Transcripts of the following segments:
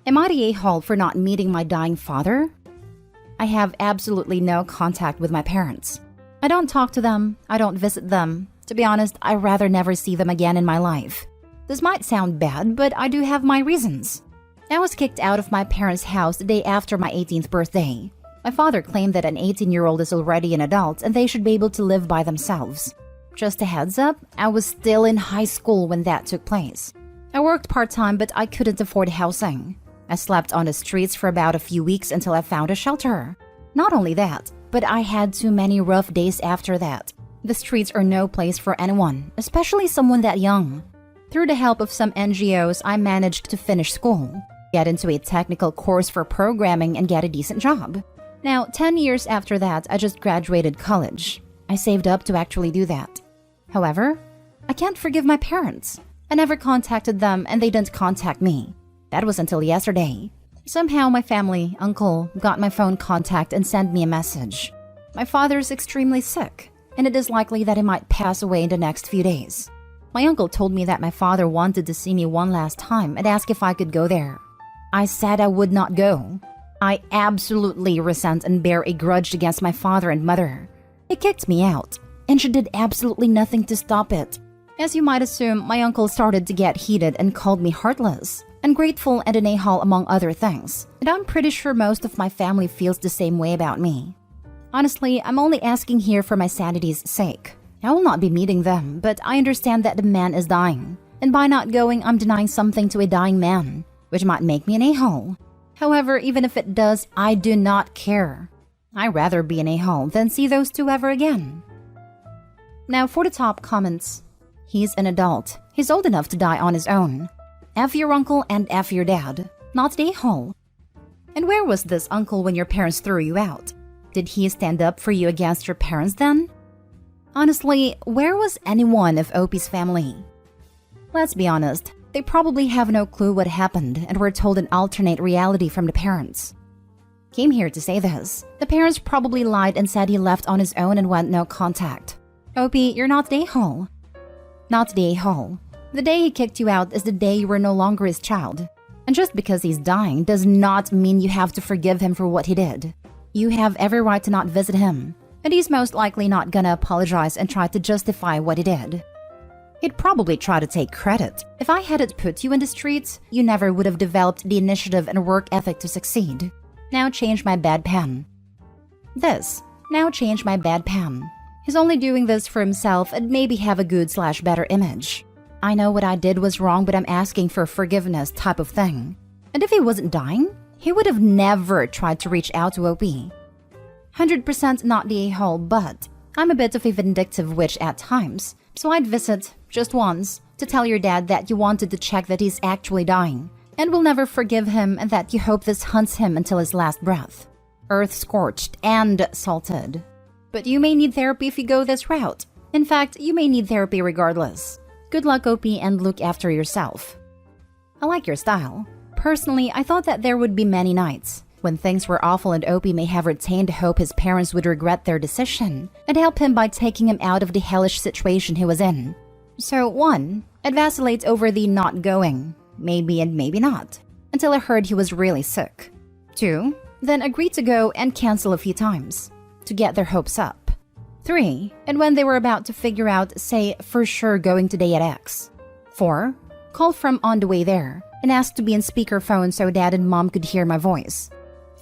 Am I the a-hole for not meeting my dying father? I have absolutely no contact with my parents. I don't talk to them, I don't visit them. To be honest, I'd rather never see them again in my life. This might sound bad, but I do have my reasons. I was kicked out of my parents' house the day after my 18th birthday. My father claimed that an 18-year-old is already an adult and they should be able to live by themselves. Just a heads up, I was still in high school when that took place. I worked part-time, but I couldn't afford housing. I slept on the streets for about a few weeks until I found a shelter. Not only that, but I had too many rough days after that. The streets are no place for anyone, especially someone that young. Through the help of some NGOs, I managed to finish school, get into a technical course for programming, and get a decent job. Now, 10 years after that, I just graduated college. I saved up to actually do that. However, I can't forgive my parents. I never contacted them and they didn't contact me. That was until yesterday. Somehow my family, uncle, got my phone contact and sent me a message. My father is extremely sick, and it is likely that he might pass away in the next few days. My uncle told me that my father wanted to see me one last time and asked if I could go there. I said I would not go. I absolutely resent and bear a grudge against my father and mother. They kicked me out, and she did absolutely nothing to stop it. As you might assume, my uncle started to get heated and called me heartless, ungrateful, and an a-hole, among other things. And I'm pretty sure most of my family feels the same way about me. Honestly, I'm only asking here for my sanity's sake. I will not be meeting them, but I understand that the man is dying. And by not going, I'm denying something to a dying man, which might make me an a-hole. However, even if it does, I do not care. I'd rather be an a-hole than see those two ever again. Now for the top comments. He's an adult. He's old enough to die on his own. F your uncle and F your dad, not the a-hole. And where was this uncle when your parents threw you out? Did he stand up for you against your parents then? Honestly, where was anyone of Opie's family? Let's be honest, they probably have no clue what happened and were told an alternate reality from the parents. Came here to say this. The parents probably lied and said he left on his own and went no contact. Opie, you're not the a-hole. Not the a-hole. The day he kicked you out is the day you were no longer his child. And just because he's dying does not mean you have to forgive him for what he did. You have every right to not visit him, and he's most likely not gonna apologize and try to justify what he did. He'd probably try to take credit. If I hadn't put you in the streets, you never would have developed the initiative and work ethic to succeed. Now change my bad pen. Now change my bad pen. He's only doing this for himself and maybe have a good/better image. I know what I did was wrong, but I'm asking for forgiveness type of thing. And if he wasn't dying, he would have never tried to reach out to OP. 100% not the a-hole, but I'm a bit of a vindictive witch at times, so I'd visit, just once, to tell your dad that you wanted to check that he's actually dying, and will never forgive him, and that you hope this haunts him until his last breath. Earth-scorched and salted. But you may need therapy if you go this route. In fact, you may need therapy regardless. Good luck, OP, and look after yourself. I like your style. Personally, I thought that there would be many nights when things were awful and OP may have retained hope his parents would regret their decision and help him by taking him out of the hellish situation he was in. So 1. I'd vacillate over the not going, maybe and maybe not, until I heard he was really sick. 2. Then agree to go and cancel a few times, to get their hopes up. 3. And when they were about to figure out, say, for sure going today at X. 4. Call from on the way there and ask to be in speakerphone so dad and mom could hear my voice.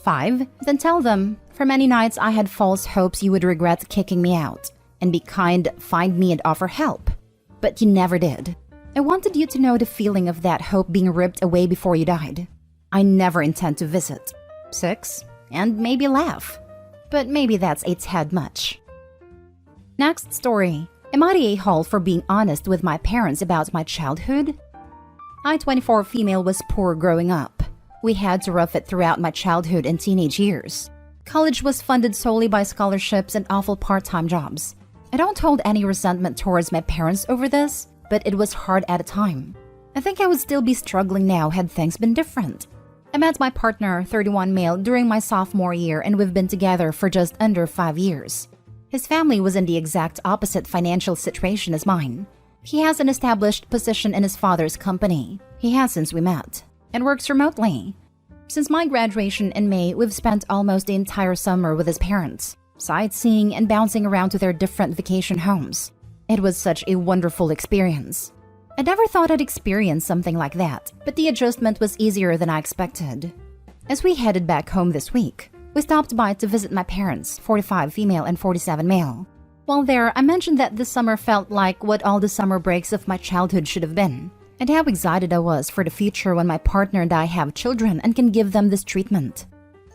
5. Then tell them, for many nights I had false hopes you would regret kicking me out and be kind, find me and offer help. But you never did. I wanted you to know the feeling of that hope being ripped away before you died. I never intend to visit. 6. And maybe laugh. But maybe that's a tad much. Next story. Am I the a-hole for being honest with my parents about my childhood? I, 24 female, was poor growing up. We had to rough it throughout my childhood and teenage years. College was funded solely by scholarships and awful part-time jobs. I don't hold any resentment towards my parents over this, but it was hard at a time. I think I would still be struggling now had things been different. I met my partner, 31 male, during my sophomore year, and we've been together for just under 5 years. His family was in the exact opposite financial situation as mine. He has an established position in his father's company. He has since we met, and works remotely. Since my graduation in May, we've spent almost the entire summer with his parents, sightseeing and bouncing around to their different vacation homes. It was such a wonderful experience. I never thought I'd experience something like that, but the adjustment was easier than I expected. As we headed back home this week, we stopped by to visit my parents, 45 female and 47 male. While there, I mentioned that this summer felt like what all the summer breaks of my childhood should have been, and how excited I was for the future when my partner and I have children and can give them this treatment.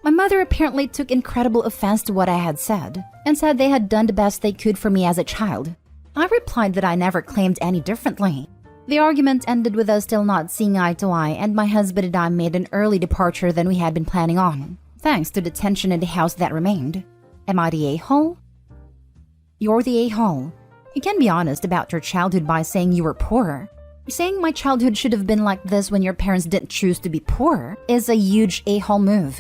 My mother apparently took incredible offense to what I had said, and said they had done the best they could for me as a child. I replied that I never claimed any differently. The argument ended with us still not seeing eye to eye, and my husband and I made an early departure than we had been planning on, thanks to the tension in the house that remained. Am I the a-hole? You're the a-hole. You can be honest about your childhood by saying you were poor. Saying my childhood should have been like this when your parents didn't choose to be poor is a huge a-hole move.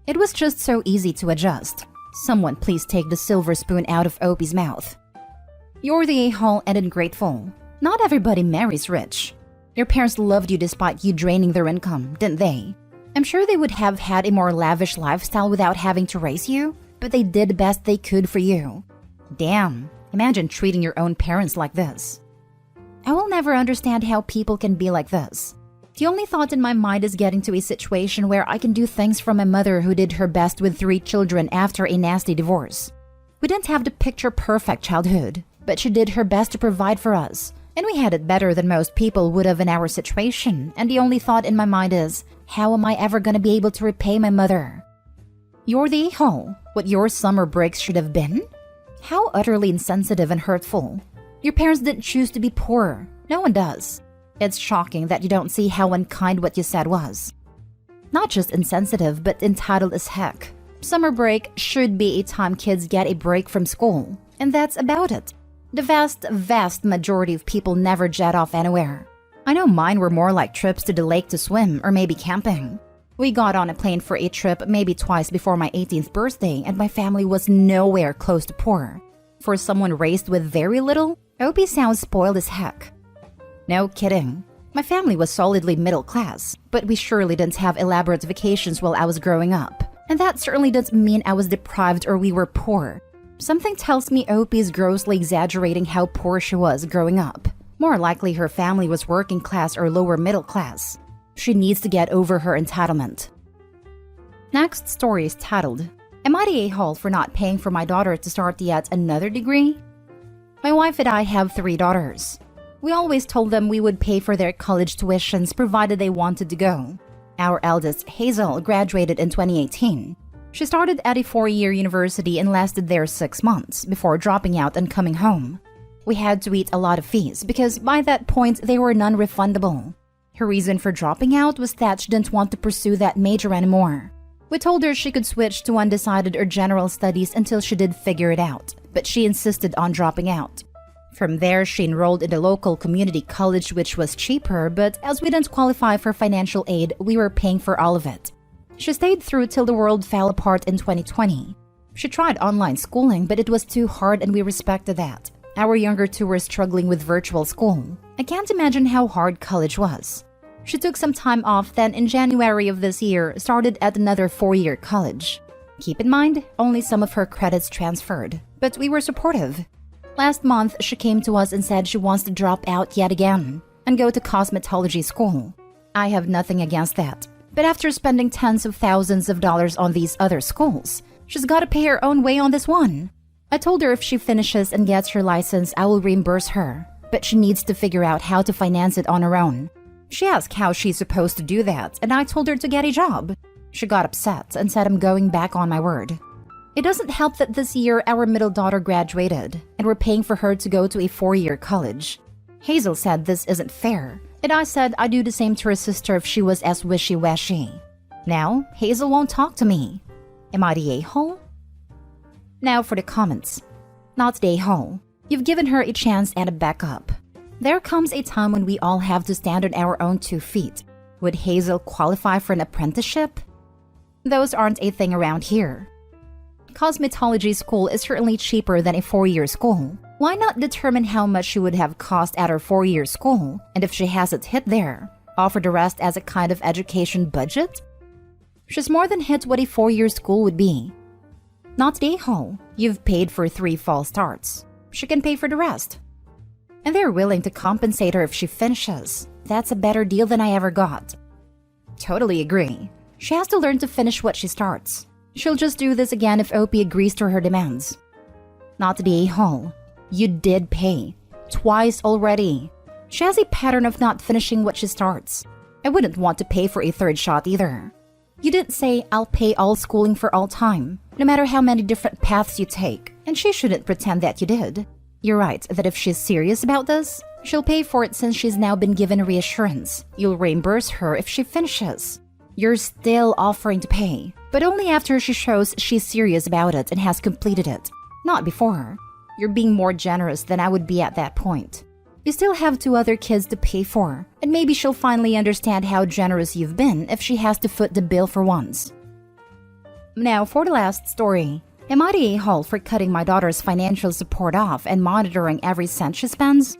It was just so easy to adjust. Someone please take the silver spoon out of Opie's mouth. You're the a-hole and ungrateful. Not everybody marries rich. Your parents loved you despite you draining their income, didn't they? I'm sure they would have had a more lavish lifestyle without having to raise you, but they did the best they could for you. Damn, imagine treating your own parents like this. I will never understand how people can be like this. The only thought in my mind is getting to a situation where I can do things for my mother who did her best with 3 children after a nasty divorce. We didn't have the picture-perfect childhood, but she did her best to provide for us. And we had it better than most people would have in our situation, and the only thought in my mind is, how am I ever going to be able to repay my mother? You're the a-hole, what your summer breaks should have been? How utterly insensitive and hurtful. Your parents didn't choose to be poor. No one does. It's shocking that you don't see how unkind what you said was. Not just insensitive, but entitled as heck. Summer break should be a time kids get a break from school, and that's about it. The vast majority of people never jet off anywhere. I know mine were more like trips to the lake to swim or maybe camping. We got on a plane for a trip maybe twice before my 18th birthday, and my family was nowhere close to poor. For someone raised with very little, Opie sounds spoiled as heck. No kidding. My family was solidly middle class, but we surely didn't have elaborate vacations while I was growing up. And that certainly doesn't mean I was deprived or we were poor. Something tells me Opie is grossly exaggerating how poor she was growing up. More likely her family was working class or lower middle class. She needs to get over her entitlement. Next story is titled, Am I the a-hole for not paying for my daughter to start yet another degree? My wife and I have 3 daughters. We always told them we would pay for their college tuitions provided they wanted to go. Our eldest, Hazel, graduated in 2018. She started at a 4-year university and lasted there 6 months before dropping out and coming home. We had to eat a lot of fees because by that point they were non-refundable. Her reason for dropping out was that she didn't want to pursue that major anymore. We told her she could switch to undecided or general studies until she did figure it out, but she insisted on dropping out. From there, she enrolled in the local community college, which was cheaper, but as we didn't qualify for financial aid, we were paying for all of it. She stayed through till the world fell apart in 2020. She tried online schooling, but it was too hard and we respected that. Our younger 2 were struggling with virtual school. I can't imagine how hard college was. She took some time off, then in January of this year, started at another 4-year college. Keep in mind, only some of her credits transferred, but we were supportive. Last month, she came to us and said she wants to drop out yet again and go to cosmetology school. I have nothing against that. But after spending tens of thousands of dollars on these other schools, she's got to pay her own way on this one. I told her if she finishes and gets her license, I will reimburse her, but she needs to figure out how to finance it on her own. She asked how she's supposed to do that, and I told her to get a job. She got upset and said I'm going back on my word. It doesn't help that this year our middle daughter graduated, and we're paying for her to go to a 4-year college. Hazel said this isn't fair, and I said I'd do the same to her sister if she was as wishy-washy. Now, Hazel won't talk to me. Am I the a-hole? Now for the comments. Not the a-hole. You've given her a chance and a backup. There comes a time when we all have to stand on our own 2 feet. Would Hazel qualify for an apprenticeship? Those aren't a thing around here. Cosmetology school is certainly cheaper than a 4-year school. Why not determine how much she would have cost at her 4-year school, and if she hasn't hit there, offer the rest as a kind of education budget? She's more than hit what a 4-year school would be. Not the a-hole. You've paid for 3 false starts. She can pay for the rest. And they're willing to compensate her if she finishes. That's a better deal than I ever got. Totally agree. She has to learn to finish what she starts. She'll just do this again if OP agrees to her demands. Not the a-hole. You did pay. Twice already. She has a pattern of not finishing what she starts. I wouldn't want to pay for a 3rd shot either. You didn't say I'll pay all schooling for all time, no matter how many different paths you take, and she shouldn't pretend that you did. You're right that if she's serious about this, she'll pay for it since she's now been given reassurance. You'll reimburse her if she finishes. You're still offering to pay, but only after she shows she's serious about it and has completed it, not before. You're being more generous than I would be at that point. You still have 2 other kids to pay for, and maybe she'll finally understand how generous you've been if she has to foot the bill for once. Now for the last story. Am I the a-hole for cutting my daughter's financial support off and monitoring every cent she spends?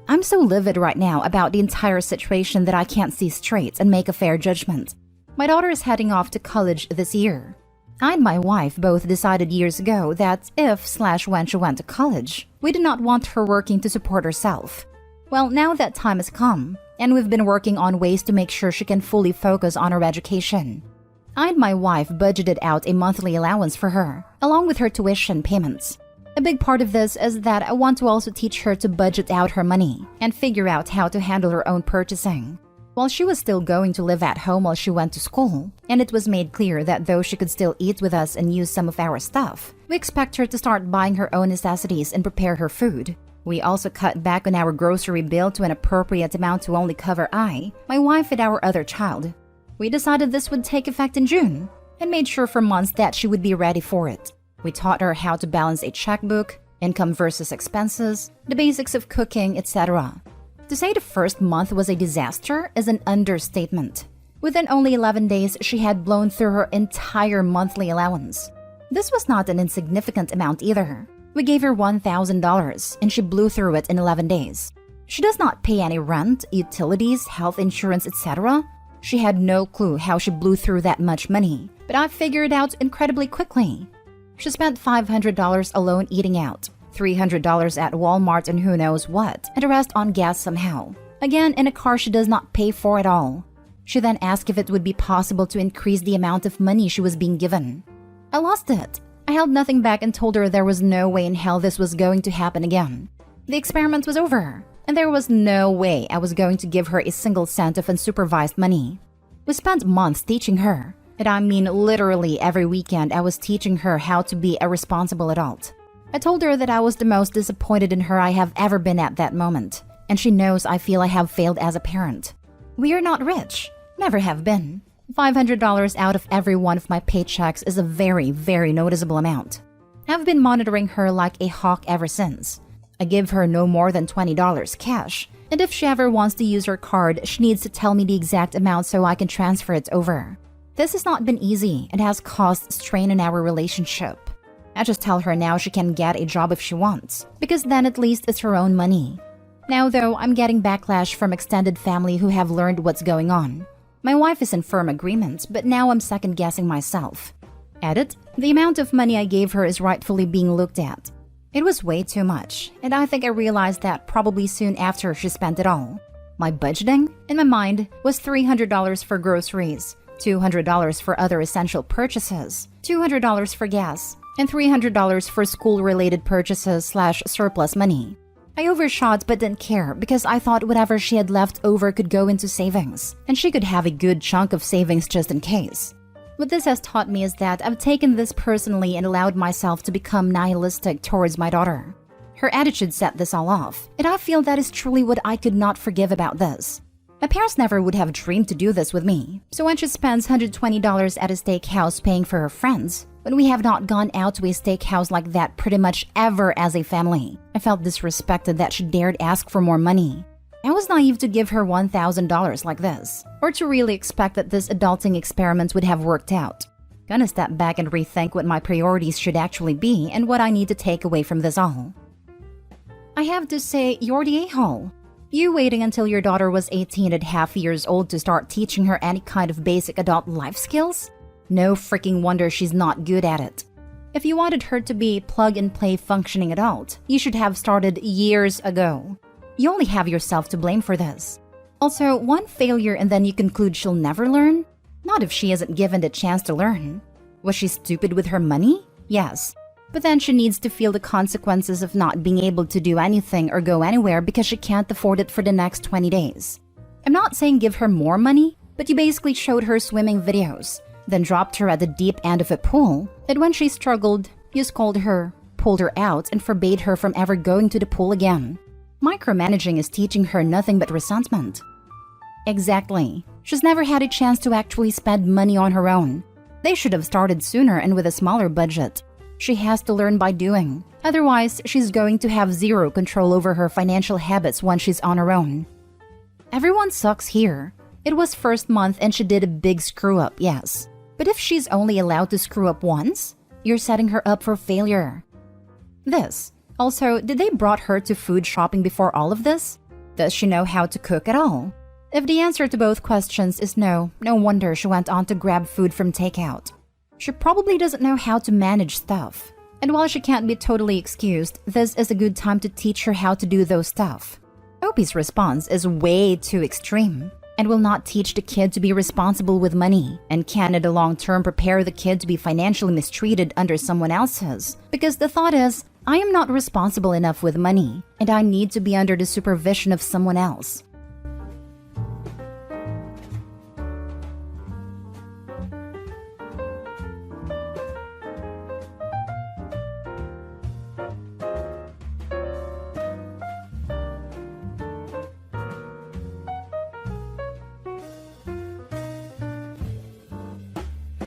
I'm so livid right now about the entire situation that I can't see straight and make a fair judgment. My daughter is heading off to college this year. I and my wife both decided years ago that if/when she went to college, we did not want her working to support herself. Well, now that time has come, and we've been working on ways to make sure she can fully focus on her education. I and my wife budgeted out a monthly allowance for her, along with her tuition payments. A big part of this is that I want to also teach her to budget out her money and figure out how to handle her own purchasing. While she was still going to live at home while she went to school, and it was made clear that though she could still eat with us and use some of our stuff, we expect her to start buying her own necessities and prepare her food. We also cut back on our grocery bill to an appropriate amount to only cover my wife, and our other child. We decided this would take effect in June, and made sure for months that she would be ready for it. We taught her how to balance a checkbook, income versus expenses, the basics of cooking, etc. To say the first month was a disaster is an understatement. Within only 11 days, she had blown through her entire monthly allowance. This was not an insignificant amount either. We gave her $1,000, and she blew through it in 11 days. She does not pay any rent, utilities, health insurance, etc. She had no clue how she blew through that much money, but I figured it out incredibly quickly. She spent $500 alone eating out, $300 at Walmart and who knows what, and the rest on gas somehow. Again, in a car she does not pay for at all. She then asked if it would be possible to increase the amount of money she was being given. I lost it. I held nothing back and told her there was no way in hell this was going to happen again. The experiment was over, and there was no way I was going to give her a single cent of unsupervised money. We spent months teaching her, and I mean literally every weekend I was teaching her how to be a responsible adult. I told her that I was the most disappointed in her I have ever been at that moment, and she knows I feel I have failed as a parent. We are not rich, never have been. $500 out of every one of my paychecks is a very, very noticeable amount. I've been monitoring her like a hawk ever since. I give her no more than $20 cash, and if she ever wants to use her card, she needs to tell me the exact amount so I can transfer it over. This has not been easy and has caused strain in our relationship. I just tell her now she can get a job if she wants, because then at least it's her own money. Now though, I'm getting backlash from extended family who have learned what's going on. My wife is in firm agreement, but now I'm second-guessing myself. Edit, the amount of money I gave her is rightfully being looked at. It was way too much, and I think I realized that probably soon after she spent it all. My budgeting, in my mind, was $300 for groceries, $200 for other essential purchases, $200 for gas, and $300 for school-related purchases/surplus money. I overshot but didn't care because I thought whatever she had left over could go into savings, and she could have a good chunk of savings just in case. What this has taught me is that I've taken this personally and allowed myself to become nihilistic towards my daughter. Her attitude set this all off, and I feel that is truly what I could not forgive about this. My parents never would have dreamed to do this with me, so when she spends $120 at a steakhouse paying for her friends, when we have not gone out to a steakhouse like that pretty much ever as a family, I felt disrespected that she dared ask for more money. I was naive to give her $1,000 like this, or to really expect that this adulting experiment would have worked out. Gonna step back and rethink what my priorities should actually be and what I need to take away from this all. I have to say, you're the a-hole. You waiting until your daughter was 18.5 years old to start teaching her any kind of basic adult life skills? No freaking wonder she's not good at it. If you wanted her to be plug-and-play functioning adult, you should have started years ago. You only have yourself to blame for this. Also, one failure and then you conclude she'll never learn? Not if she isn't given the chance to learn. Was she stupid with her money? Yes. But then she needs to feel the consequences of not being able to do anything or go anywhere because she can't afford it for the next 20 days. I'm not saying give her more money, but you basically showed her swimming videos, then dropped her at the deep end of a pool, and when she struggled, you scolded her, pulled her out, and forbade her from ever going to the pool again. Micromanaging is teaching her nothing but resentment. Exactly. She's never had a chance to actually spend money on her own. They should have started sooner and with a smaller budget. She has to learn by doing. Otherwise, she's going to have zero control over her financial habits once she's on her own. Everyone sucks here. It was first month and she did a big screw up, yes. But if she's only allowed to screw up once, you're setting her up for failure. This. Also, did they brought her to food shopping before all of this? Does she know how to cook at all? If the answer to both questions is no, no wonder she went on to grab food from takeout. She probably doesn't know how to manage stuff. And while she can't be totally excused, this is a good time to teach her how to do those stuff. Opie's response is way too extreme and will not teach the kid to be responsible with money and can in the long term prepare the kid to be financially mistreated under someone else's. Because the thought is, I am not responsible enough with money and I need to be under the supervision of someone else.